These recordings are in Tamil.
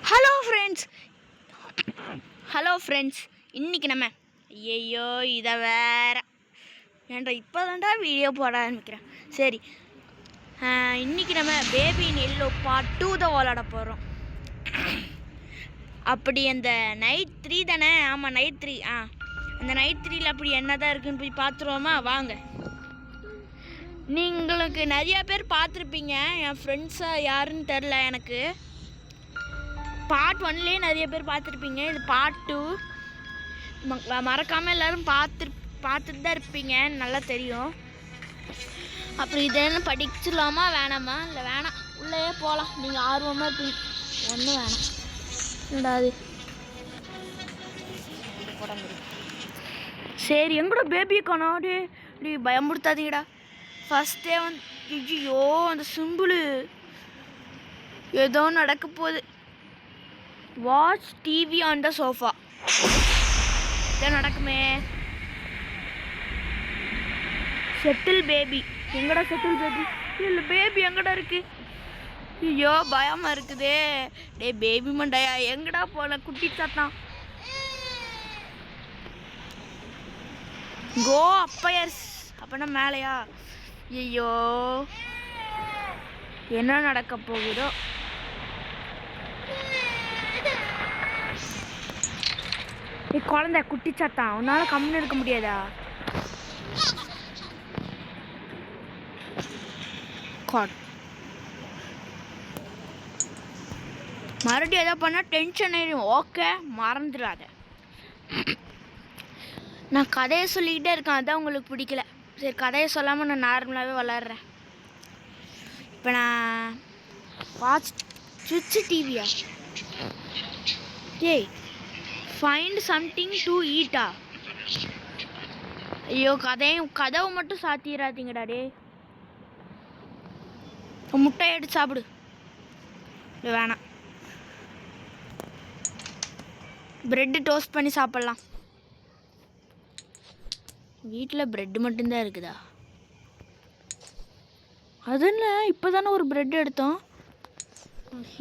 ஹலோ ஃப்ரெண்ட்ஸ் இன்றைக்கி நம்ம ஐயோ இதை வேற ஏன்டா இப்போ தான்டா வீடியோ போட ஆரம்பிக்கிறேன். சரி, இன்றைக்கி நம்ம பேபி இன் எல்லோ பார்ட் 2 தான் விளாட போகிறோம். அப்படி அந்த நைட் 3 தானே? ஆமாம், நைட் 3. அந்த நைட் 3ல் அப்படி என்ன தான் இருக்குன்னு போய் பார்த்துருவோமா? வாங்க. நீங்களுக்கு நிறையா பேர் பார்த்துருப்பீங்க. என் ஃப்ரெண்ட்ஸாக யாருன்னு தெரில எனக்கு. பார்ட் 1லேயே நிறைய பேர் பார்த்துருப்பீங்க. இது பார்ட் 2. மறக்காமல் எல்லோரும் பார்த்துட்டு தான் இருப்பீங்க, நல்லா தெரியும். அப்புறம் இதெல்லாம் படிச்சிடலாமா வேணாமா? இல்லை வேணாம், உள்ளேயே போகலாம். நீங்கள் ஆர்வமாக இருப்பீங்க. ஒன்றும் வேணாம். என்னடா அது? சரி, எங்கூட பேபியை காணாடே. நீ பயமுடுத்தாதீங்கடா. ஃபஸ்ட்டே வந்து ஐயோ அந்த சிம்பிள் ஏதோ நடக்க போகுது. Watch TV on the sofa. இதான் நடக்குமே. Settle baby. எங்கடா செட்டில் பேபி? இல்லை, பேபி எங்கடா இருக்கு? ஐயோ பயமாக இருக்குதே. டே பேபி மண்டையா, எங்கடா போன? குட்டி சாத்தான். கோ அப்பயர்ஸ். அப்பனா மேலையா? ஐயோ என்ன நடக்க போகுதோ. குழந்தை குட்டி சாத்தான், உன்னால கம்முன்னு இருக்க முடியாதா? மறுபடியும் எதாவது பண்ணால் டென்ஷன் ஆயிடும். ஓகே, மறந்துடாத. நான் கதையை சொல்லிக்கிட்டே இருக்கேன், அதான் உங்களுக்கு பிடிக்கல. சரி, கதையை சொல்லாமல் நான் நார்மலாகவே விளாட்றேன். இப்போ நான் வாட்ச் டிவியா? ஏய், ஃபைண்ட் சம்திங் டு ஈட்டா? ஐயோ, கதவை மட்டும் சாத்திராதீங்கடா. டே முட்டை எடுத்து சாப்பிடு. இல்லை வேணாம், ப்ரெட்டு டோஸ்ட் பண்ணி சாப்பிட்லாம். வீட்டில் ப்ரெட்டு மட்டும்தான் இருக்குதா? அது என்ன, இப்போ தானே ஒரு ப்ரெட் எடுத்தோம்.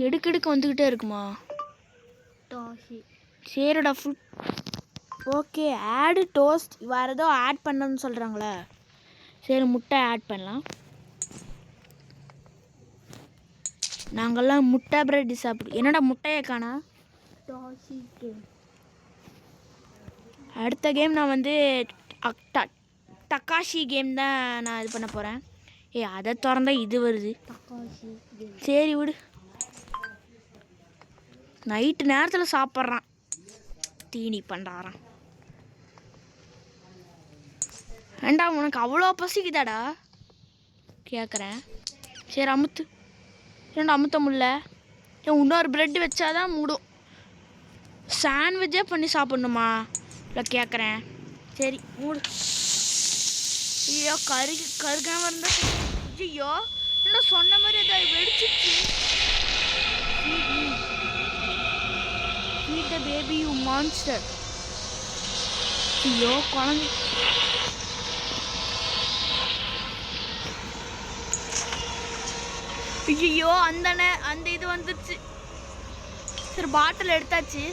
எடுக்க வந்துக்கிட்டே இருக்குமா? சரிடா, ஃபுட் ஓகே. ஆடு டோஸ்ட் வேறு ஏதோ ஆட் பண்ணணும்னு சொல்கிறாங்களே. சரி, முட்டை ஆட் பண்ணலாம். நாங்கள்லாம் முட்டை ப்ரெட் சாப்பிடு. என்னடா முட்டையை காணா? அடுத்த கேம் நான் வந்து டக்காஷி கேம் தான் நான் இது பண்ண போகிறேன். அதை திறந்தா இது வருது. சரி விடு. நைட்டு நேரத்தில் சாப்பிட்றான், தீனி பண்ணுறான். ஏண்டா உனக்கு அவ்வளோ பசிக்குதாடா கேட்குறேன். சரி அமுத்து. ஏன்டா அமுத்த முடியல? இன்னொரு ப்ரெட்டு வச்சாதான் மூடும். சாண்ட்விட்சே பண்ணி சாப்பிட்ணுமா? இல்லை கேட்குறேன். சரி மூடு. ஐயோ கருகாம இருந்தா. ஐயோ என்ன சொன்ன மாதிரி அதை வெடிச்சிச்சு. Feed the baby, you monster. ஐயோ குழந்தை. ஐயோ அந்த இது வந்துடுச்சு. சரி, பாட்டில் எடுத்தாச்சு.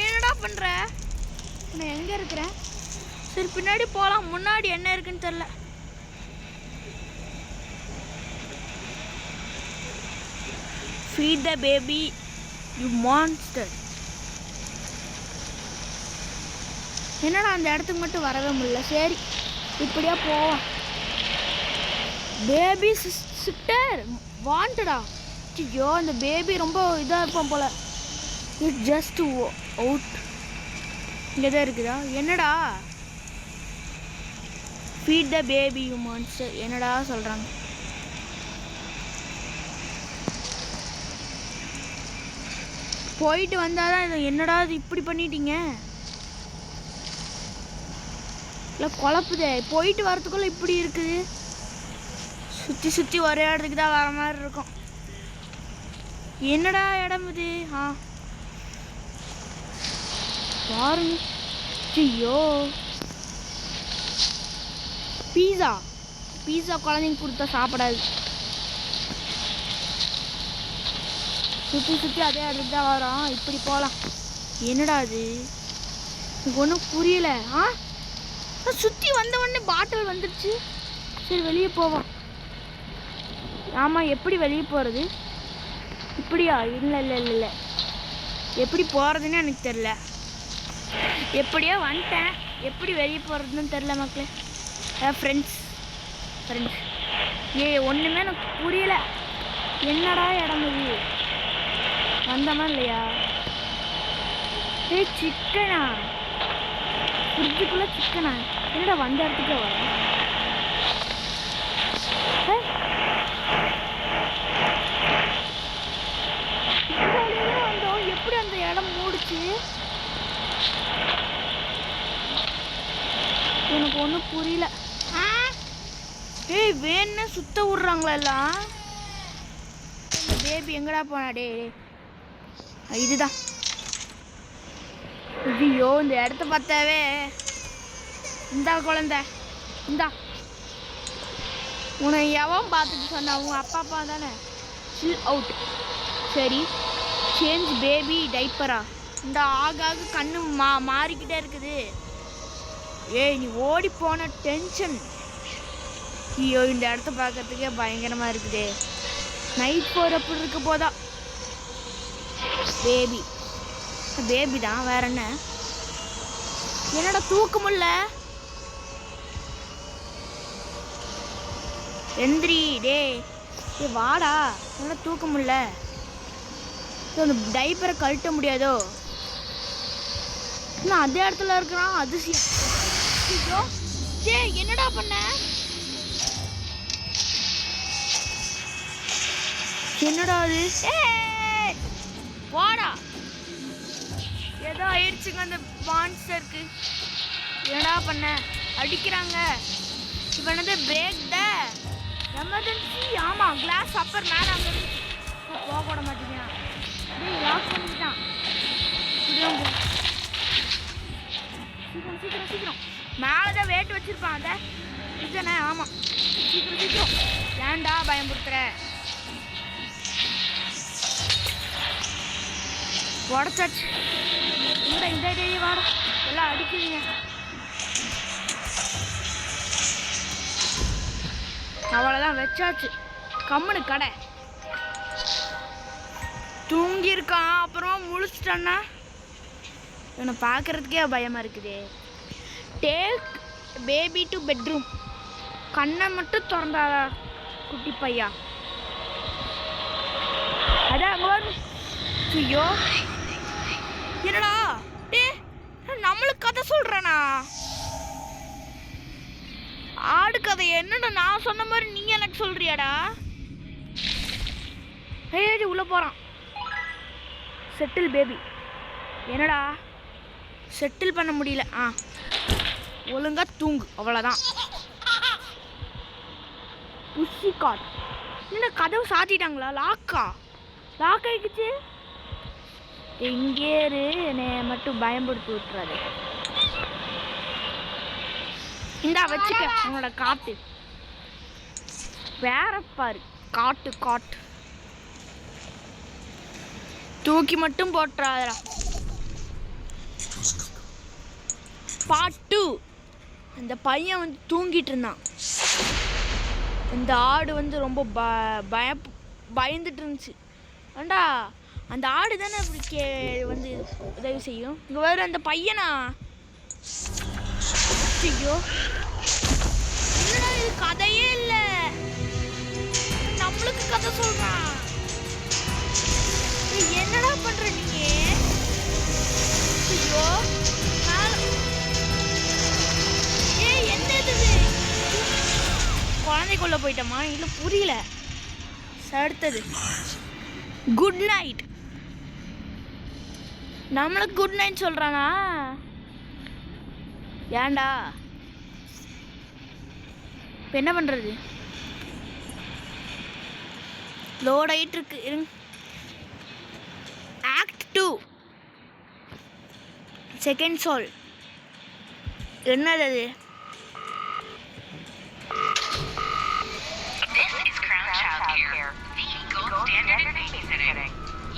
என்னடா பண்ற? நான் எங்க இருக்கிறேன்? சரி, பின்னாடி போகலாம். முன்னாடி என்ன இருக்குன்னு தெரியல. Feed the baby, you monster. என்னடா அந்த இடத்துக்கு மட்டும் வரவே முடியல. சரி, இப்படியா போவோம். பேபி சிஸ்டர் வாண்டடா. ஐயோ அந்த பேபி ரொம்ப இதாக இருப்பான் போல. It just out. இங்கே தான் இருக்குதா? என்னடா feed the baby you monster என்னடா சொல்கிறாங்க? போயிட்டு வந்தாதான் இது. என்னடா இது இப்படி பண்ணிட்டீங்க? இல்லை குழப்புதே. போயிட்டு வரத்துக்குள்ளே இப்படி இருக்குது. சுற்றி சுற்றி ஒரே இடத்துக்கு தான் வர மாதிரி இருக்கும். என்னடா இடம் இது? பாருங்க. ஐயோ பீஸா குழந்தைங்க கொடுத்தா சாப்பிடாது. சுற்றி சுற்றி அதே இடத்துக்கு தான் வரோம். இப்படி போகலாம். என்னடா அது எனக்கு ஒன்றும் புரியல. சுற்றி வந்த உடனே பாட்டில் வந்துடுச்சு. சரி வெளியே போவோம். ஆமாம், எப்படி வெளியே போகிறது? இப்படியா? இல்லை இல்லை இல்லை இல்லை, எப்படி போகிறதுன்னு எனக்கு தெரில. எப்படியோ வந்துட்டேன், எப்படி வெளியே போகிறதுன்னு தெரில மக்களே. ஃப்ரெண்ட்ஸ் ஒன்றுமே எனக்கு புரியல. என்னடா இடம் இது? வந்தோமா இல்லையா? சிக்கனா? ஃப்ரிட்ஜுக்குள்ளே சிக்கனா? என்னடா வந்த இடத்துக்கே வர? வந்தோம், எப்படி அந்த இடம் மூடிச்சு? எனக்கு ஒன்றும் புரியல. வேணுன்னு சுத்த விட்றாங்களா எல்லாம்? இந்த பேபி எங்கடா போனா? இதுதான். ஐயோ, இந்த இடத்த பார்த்தாவே. இந்தா குழந்தை, இந்தா. உன்னை எவன் பார்த்துட்டு சொன்ன? அவங்க அப்பா தானே. Chill out. சரி, சேஞ்ச் பேபி டைப்பரா? இந்த ஆகாக கண்ணு மாறிக்கிட்டே இருக்குது. நீ ஓடி போன டென்ஷன். ஐயோ, இந்த இடத்த பார்க்கறதுக்கே பயங்கரமாக இருக்குது. நைட் போகிறப்ப இருக்க போதா? பேபி தான், வேற என்ன? என்னடா தூக்க முடியல? எந்திரி வாடா. என்ன தூக்க முடியல? அந்த டைப்பரை கழட்ட முடியாதோ? இன்னும் அதே இடத்துல இருக்கிறான். அதிசயம். என்னடா பண்ண? என்னடா அது? வாடா. ஏதோ ஆயிடுச்சுங்க அந்த மான்ஸ்டருக்கு. என்னடா பண்ண? அடிக்கிறாங்க. இப்போ என்னது? Break the emergency. ஆமாம், கிளாஸ் அப்பர் மேலே அங்கே போக விட மாட்டேங்கிறான். லாக் பண்ணிக்கிட்டான். சீக்கிரம் மேலே தான் வெயிட் வச்சிருப்பான். அதை இதுதானே? ஆமாம், சீக்கிரம். ஏன்டா பயன்படுத்துகிற? உடச்சாச்சு. இந்த வாட எல்லாம் அடிக்குதுங்க. அவ்வளோதான், வச்சாச்சு. கம்முனு கடை. தூங்கியிருக்கான், அப்புறம் முழிச்சிட்டான்னா இவனை பார்க்கறதுக்கே பயமாக இருக்குது. Take baby to bedroom. கண்ணை மட்டும் திறந்தாதா குட்டி பையா? அதான் அங்கே வரும். ஐயோ, என்னடா நம்மளுக்கு கதை சொல்கிறேனா? ஆடு கதை என்னடா? நான் சொன்ன மாதிரி நீ எனக்கு சொல்கிறியாடா? உள்ளே போகிறான். Settle baby. என்னடா செட்டில் பண்ண முடியல? ஒழுங்கா தூங்கு, அவ்வளோதான். புஷி காட். என்ன கதவு சாத்திட்டாங்களா? லாக் ஆகிடுச்சு. எங்கே என்னை மட்டும் பயன்படுத்தி விட்டுறாரு. இந்தா வச்சுக்க உன்னோட காட்டு. வேற பாரு, காட்டு தூக்கி மட்டும் போட்டுறாதா. பார்ட் 2. அந்த பையன் வந்து தூங்கிட்டு இருந்தான். இந்த ஆடு வந்து ரொம்ப பயந்துட்டு இருந்துச்சு. ஏண்டா அந்த ஆடு தானே அப்படி வந்து உதவி செய்யும். இங்கே வேறு அந்த பையனா? ஐயோ, என்னடா இது? கதையே இல்லை, நம்மளுக்கு கதை சொல்றான். என்னடா பண்ற நீங்க? ஐயோ, என்ன இது? குழந்தைக்குள்ள போயிட்டோமா? இல்லை புரியல. அடுத்தது குட் நைட். நம்மளுக்கு குட் நைட் சொல்கிறானா? ஏண்டா இப்போ என்ன பண்ணுறது? லோட் ஆகிட்டு இருக்கு. ஆக்ட் 2 செகண்ட் சோல். என்னது அது?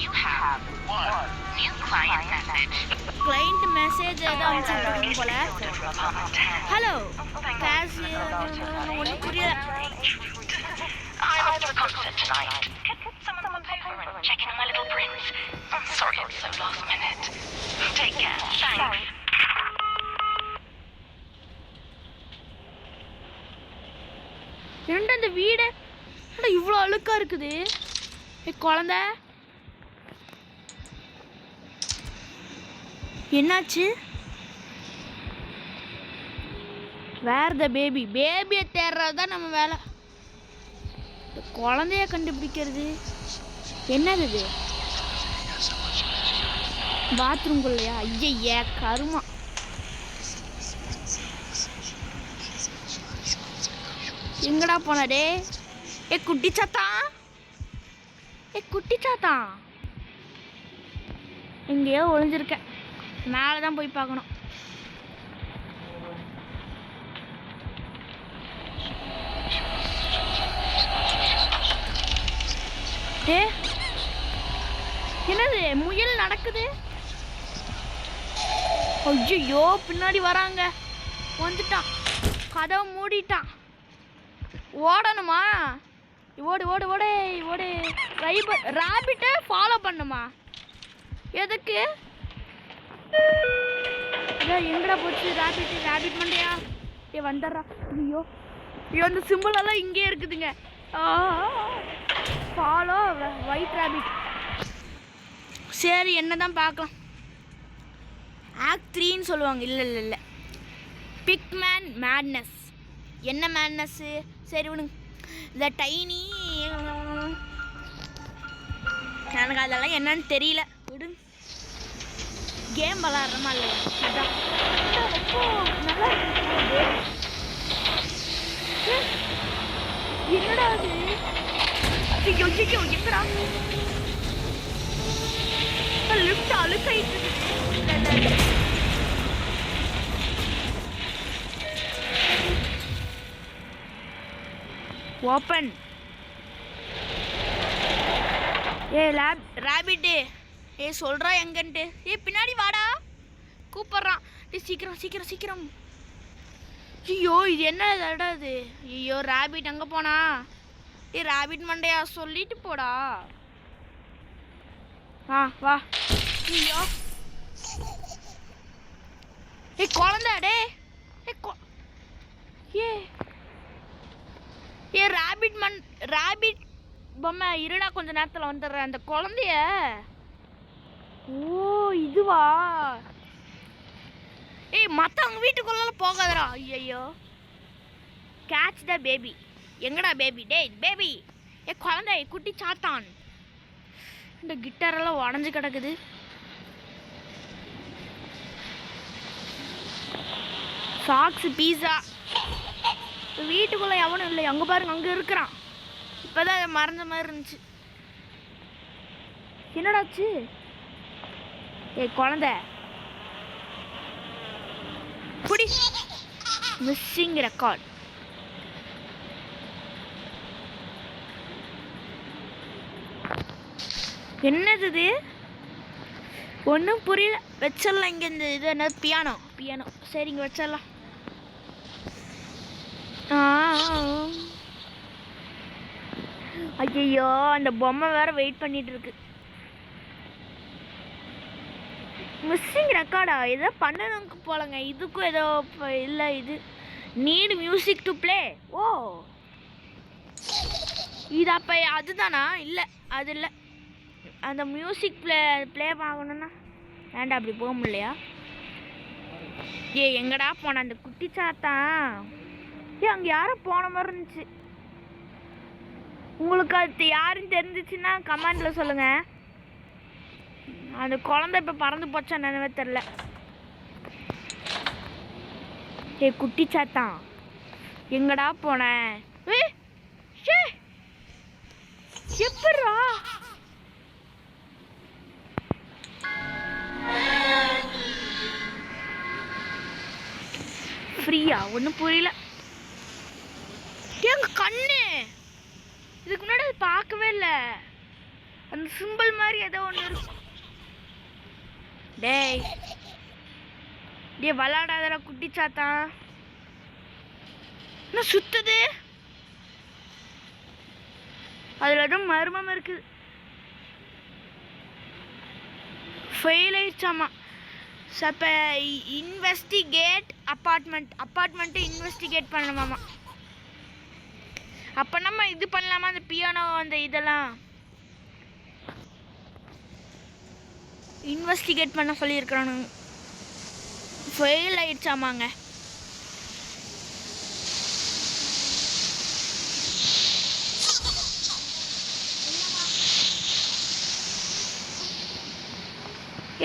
You have one new client message. Client message ஏதோ அனுப்பிச்சிருக்கீங்க போல. ஹலோ கேஷியர் ஒன்றும் புரியல. I'm off to the concert tonight. Can someone come over and check in on my little prince? I'm sorry it's so last minute. Take care. Thanks. என்னடா இந்த வீடு இவ்வளோ அழுக்கா இருக்குது. குழந்த என்னாச்சு? வேர் த பேபி. பேபியை தேடுறது தான் நம்ம வேலை. குழந்தைய கண்டுபிடிக்கிறது என்னது இது? பாத்ரூம்குள்ளையா? ஐய கருமா. எங்கடா போனடே? குட்டி சாத்தான், குட்டி சாத்தான் எங்கேயோ ஒளிஞ்சிருக்க. மேலே தான் போய் பார்க்கணும். என்னது முயல் நடக்குது? ஐயோ பின்னாடி வராங்க. வந்துட்டான், கதவை மூடிட்டான். ஓடணுமா? ஓடு ஓடு ஓடு ஓடு. ராபிட்டை ஃபாலோ பண்ணுமா? எதுக்கு? எங்கடா போச்சு ராபிட்? ராபிட் மண்டையா வந்துடுறா. ஐயோ ஐயோ அந்த சிம்பிள் எல்லாம் இங்கே இருக்குதுங்க. Follow white rapid. சரி என்னதான் பார்க்கலாம். ஆக்ட் 3ன்னு சொல்லுவாங்க. இல்லை இல்லை இல்லை, பிக்மேன் மேட்னஸ். என்ன மேட்னஸ்ஸு? சரி விடுங்க. இந்த டைனி எனக்கு அதெல்லாம் என்னன்னு தெரியல. விடுங்க, கேம் விளாட்றமா இல்லையா? அதான் நல்லா என்னடா அது? ஐயோ ஐயோ எங்கடா? Lift அழுக்காயிட்டு open. ராபிட்டு சொல்கிறா எங்கன்ட்டு. பின்னாடி வாடா கூப்பிட்றான். சீக்கிரம் சீக்கிரம் சீக்கிரம். ஐயோ இது என்ன இடம் இது? ஐயோ ராபிட் அங்கே போனா? ராபிட் மண்டையா சொல்லிட்டு போடா. வா. ஐயோ குழந்தை டே. ராபிட் பொம்மை இருடா, கொஞ்ச நேரத்தில் வந்துடுறேன். அந்த குழந்தைய. ஓ இதுவா? மற்றவங்க வீட்டுக்குள்ள போகாதடா. ஐயோ கேட்ச் த பேபி. எங்கடா பேபி? பேபி குழந்தை, குட்டி சாத்தான். இந்த கிட்டாரெல்லாம் உடஞ்சி கிடக்குது. சாக்ஸ், பீஸா. வீட்டுக்குள்ளே எவனும் இல்லை. அங்கே பாருங்க, அங்கே இருக்கிறான். இப்போதான் மறந்த மாதிரி இருந்துச்சு. என்னடாச்சு? குழந்தை குடி. Missing record. என்னது இது? ஒன்றும் புரியல. வச்சிடலாம் இங்கே. இந்த இது என்ன? பியானோ. சரி இங்கே வச்சிடலாம். ஐயோ அந்த பொம்மை வேற வெயிட் பண்ணிட்டு இருக்கு. மிஸ்ஸிங் ரெக்கார்டா? ஏதோ பண்ணணுக்கு போலங்க. இதுக்கும் ஏதோ இல்லை. இது நீடு மியூசிக் டு ப்ளே. ஓ இது அப்போ அதுதானா? இல்லை அது இல்லை. அந்த மியூசிக் ப்ளே ஆகணும்னா வேண்டாம், அப்படி போக முடியலையா? எங்கடா போன அந்த குட்டி சாத்தான்? அங்கே யாரும் போன மாதிரி இருந்துச்சு. உங்களுக்கு அது யாருன்னு தெரிஞ்சிச்சுன்னா கமெண்டில் சொல்லுங்கள். அந்த குழந்தை இப்போ பறந்து போச்சா நினைவே தெரில. குட்டி சாத்தான் எங்கடா போன? எப்படா? ஃப்ரீயா? ஒன்றும் புரியல. எங்க கண்ணு இதுக்கு முன்னாடி அது பார்க்கவே இல்லை. அந்த சிம்பிள் மாதிரி ஏதோ ஒன்று இருக்கு. டேய் டேய் விளாடாதடா குட்டி சாத்தா. என்ன சுத்துது? அதில் ஏதோ மர்மம் இருக்குது. ஃபெயில் ஆயிடுச்சாமா. இப்போ இன்வெஸ்டிகேட் அப்பார்ட்மெண்ட்டு இன்வெஸ்டிகேட் பண்ணணுமாமா. அப்போ நம்ம இது பண்ணலாமா? அந்த பியானோ அந்த இதெல்லாம் இன்வெஸ்டிகேட் பண்ண சொல்லியிருக்கிறானுங்க. ஃபெயில் ஆயிடுச்சாமாங்க.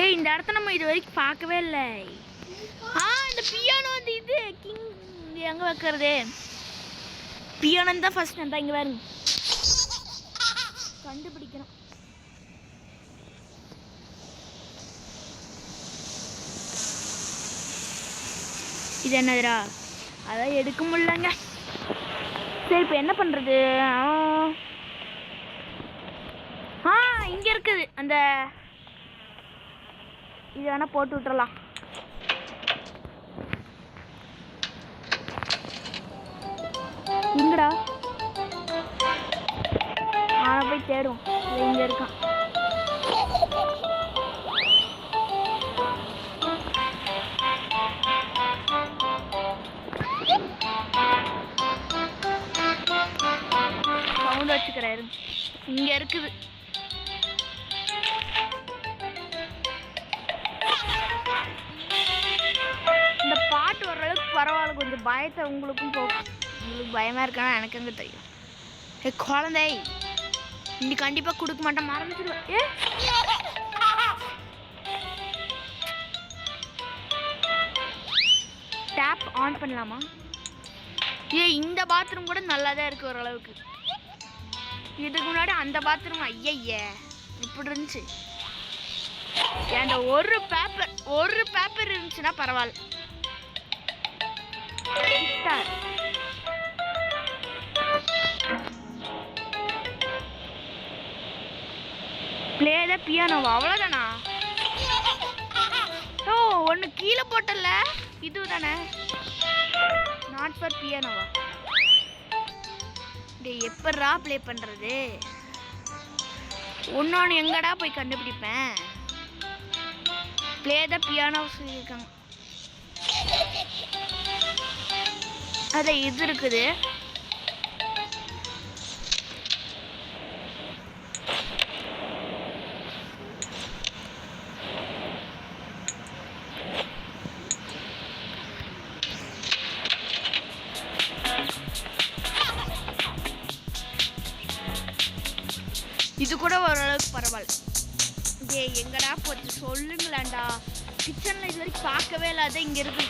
ஏய் இந்த இடத்த நம்ம இது வரைக்கும் பார்க்கவே இல்லை. இந்த பியானோ அந்த இது கிங் எங்கே வைக்கிறது? பியானோ தான் ஃபர்ஸ்ட் தான் இங்கே பாருங்க கண்டுபிடிக்கணும். இது என்னதுடா? அதான் எடுக்க முடியலங்க. சரி இப்போ என்ன பண்ணுறது? இங்கே இருக்குது அந்த இது வேணால் போட்டு விட்டுறலாம். இங்கடா போய் தேடும். இங்கே இருக்கான். சவுண்ட் வச்சுக்கிறாரு. இங்கே இருக்குது. இந்த பாட்டு ஓரளவுக்கு பரவாயில்ல. கொஞ்சம் பயத்தை உங்களுக்கும் போகும். உங்களுக்கு பயமாக இருக்கானா எனக்கு எங்கே தெரியும். குழந்தை இன்னைக்கு கண்டிப்பாக கொடுக்க மாட்டேன், மறந்துடுவேன். டேப் ஆன் பண்ணலாமா? இந்த பாத்ரூம் கூட நல்லா தான் இருக்குது ஓரளவுக்கு. இதுக்கு முன்னாடி அந்த பாத்ரூம் ஐய இப்படி இருந்துச்சு. அந்த ஒரு பேப்பர் இருந்துச்சுன்னா பரவாயில்ல. பிளே த பியானோவா? அவ்வளோதானா? ஒன்று கீழே போட்டல, இது தானே நாட் ஃபார் பியானோவா? டேய் எப்படா ப்ளே பண்ணுறது? ஒன்னொன்று எங்கடா போய் கண்டுபிடிப்பேன்? ப்ளே த பியானோ சொல்லியிருக்காங்க. அதை இது இருக்குது. இது கூட ஓரளவுக்கு பரவாயில்ல. எங்கடா போச்சு சொல்லுங்களாண்டா. கிச்சனில் இது வரைக்கும் பார்க்கவே இல்லாத இங்கே இருக்குது.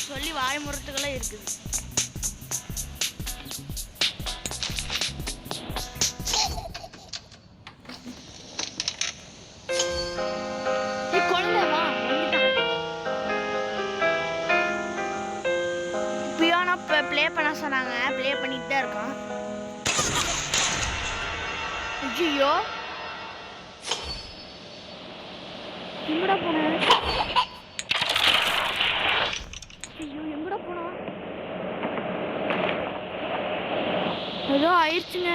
சொல்லி வாய முறத்துக்கெல்லாம் இருக்குது. பியானோ ப்ளே பண்ண சொன்னாங்க, ப்ளே பண்ணிட்டு தான் இருக்கோம். ஐயோ எங்கடா போன? எங்கடா போனா? ஏதோ ஆயிடுச்சுங்க.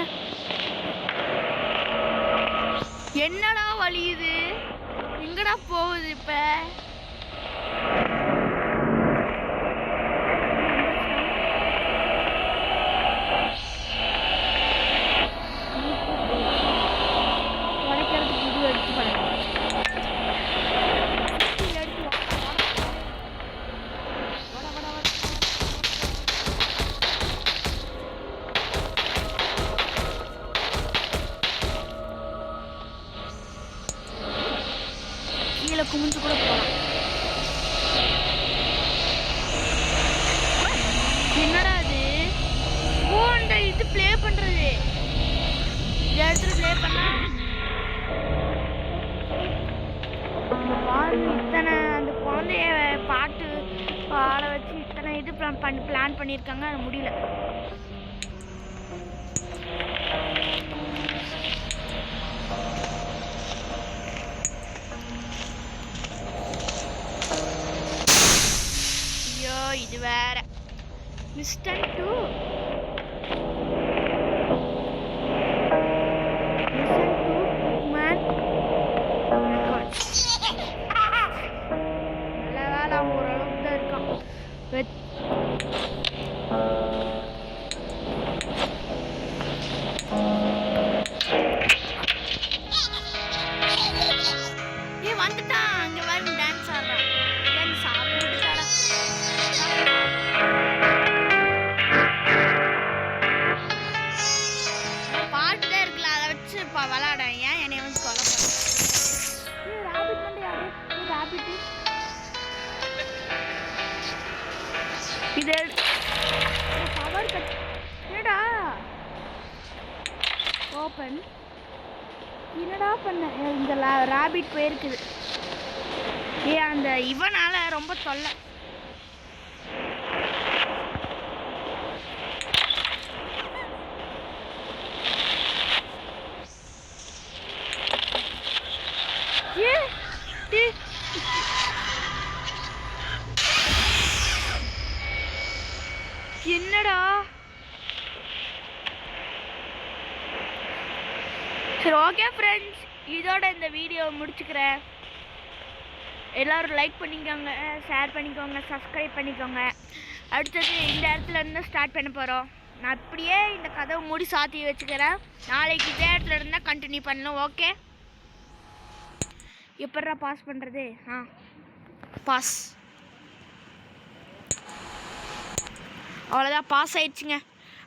என்னடா வழி இது? எங்கடா போகுது இப்ப? குமிஞ்சு கூட போகலாம். என்னடா அது? அந்த இது ப்ளே பண்றது. இந்த இடத்துல ப்ளே பண்ணா பாருங்க. இத்தனை அந்த குழந்தைய பாட்டு பாட வச்சு இத்தனை இது பிளான் பண்ணியிருக்காங்க. அது முடியல. மிஸ்டன் டு மேன் ரெக்கார்ட். நல்ல வேலை அவன் ஓரளவுக்கு தான் இருக்கான். வந்துட்டான். அங்க வந்து டான்ஸ் ஆடுறான். டான்ஸ் ஆடுறதுக்காக பாட்டு தான் இருக்குல்ல, அதை வச்சு விளாட. ஏன் என்னை வந்து கொலை பண்ண? ராபிட் வந்து யாரு? ராபிட் இது பவர் கட். என்னடா ஓப்பன் என்னடா பண்ண? இந்த ராபிட் போயிருக்குது. அந்த இவனால ரொம்ப தொல்லை. என்னடா? சரி ஓகே ஃப்ரெண்ட்ஸ், இதோட இந்த வீடியோவை முடிச்சுக்கிறேன். எல்லோரும் லைக் பண்ணிக்கோங்க, ஷேர் பண்ணிக்கோங்க, சப்ஸ்கிரைப் பண்ணிக்கோங்க. அடுத்தது இந்த இடத்துல இருந்து ஸ்டார்ட் பண்ண போகிறோம். நான் இப்படியே இந்த கதவை மூடி சாத்தி வச்சுக்கிறேன். நாளைக்கு இதே இடத்துல இருந்தால் கண்டினியூ பண்ணலாம். ஓகே, எப்படா பாஸ் பண்ணுறது? பாஸ். அவ்வளோதான், பாஸ் ஆயிடுச்சுங்க.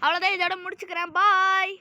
அவ்வளோதான், இதோட முடிச்சுக்கிறேன். பாய்.